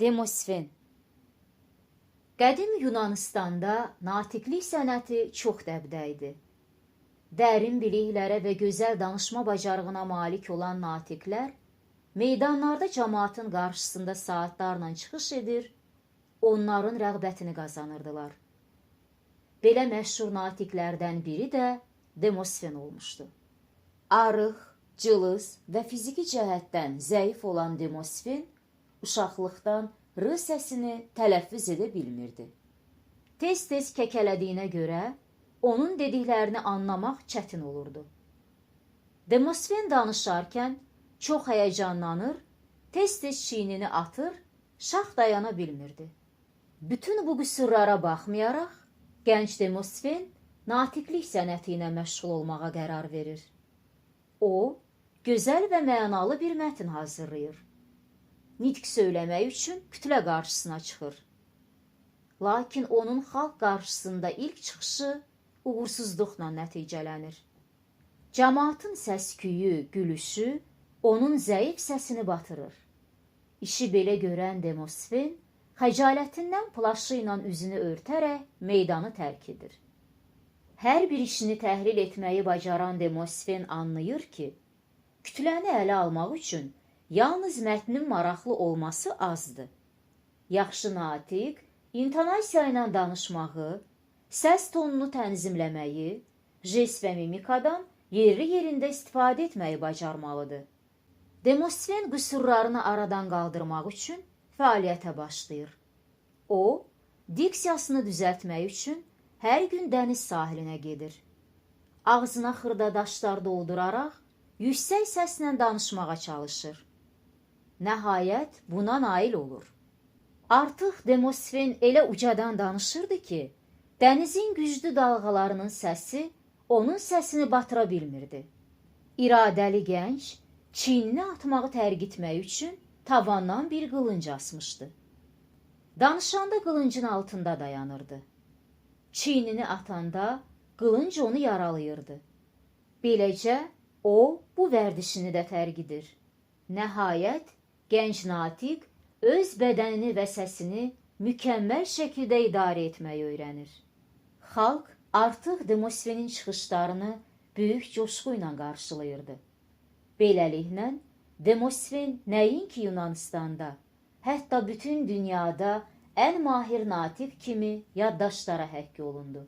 Demosfen. Qədim Yunanistanda natiqlik sənəti çox dəbdə idi. Dərin biliklərə və gözəl danışma bacarığına malik olan natiqlər meydanlarda cəmaatın qarşısında saatlarla çıxış edir, onların rəğbətini qazanırdılar. Belə məşhur natiqlərdən biri də Demosfen olmuşdu. Arıq, cılız və fiziki cəhətdən zəif olan Demosfen uşaqlıqdan r səsini tələffüz edə bilmirdi. Tez-tez kəkələdiyinə görə onun dediklərini anlamaq çətin olurdu. Demosfen danışarkən çox həyəcanlanır, tez-tez çiynini atır, şax dayana bilmirdi. Bütün bu qüsurlara baxmayaraq, gənc Demosfen natiqlik sənəti ilə məşğul olmağa qərar verir. O, gözəl və mənalı bir mətn hazırlayır. Nitq söyləmək üçün kütlə qarşısına çıxır. Lakin onun xalq qarşısında ilk çıxışı uğursuzluqla nəticələnir. Cəmaatın səs-küyü, gülüşü onun zəif səsini batırır. İşi belə görən Demosfen xəcalətindən plaşı ilə üzünü örtərək meydanı tərk edir. Hər bir işini təhlil etməyi bacaran Demosfen anlayır ki, kütləni ələ almaq üçün yalnız mətnin maraqlı olması azdır. Yaxşı natiq, intonasiya ilə danışmağı, səs tonunu tənzimləməyi, jest və mimikadan yerli-yerində istifadə etməyi bacarmalıdır. Demosfen qüsurlarını aradan qaldırmaq üçün fəaliyyətə başlayır. O, diksiyasını düzəltmək üçün hər gün dəniz sahilinə gedir. Ağzına xırda daşlar dolduraraq yüksək səslə danışmağa çalışır. Nəhayət buna nail olur. Artıq Demosfen elə ucadan danışırdı ki, dənizin güclü dalğalarının səsi onun səsini batıra bilmirdi. İradəli gənc çiynini atmağı tərk etmək üçün tavandan bir qılınc asmışdı. Danışanda qılıncın altında dayanırdı. Çiynini atanda qılınc onu yaralayırdı. Beləcə o bu vərdişini də tərk edir. Nəhayət gənc natiq öz bədənini və səsini mükəmməl şəkildə idarə etməyi öyrənir. Xalq artıq Demosfenin çıxışlarını böyük coşqu ilə qarşılayırdı. Beləliklə, Demosfen nəinki Yunanistanda, hətta bütün dünyada ən mahir natiq kimi yaddaşlara həkk olundu.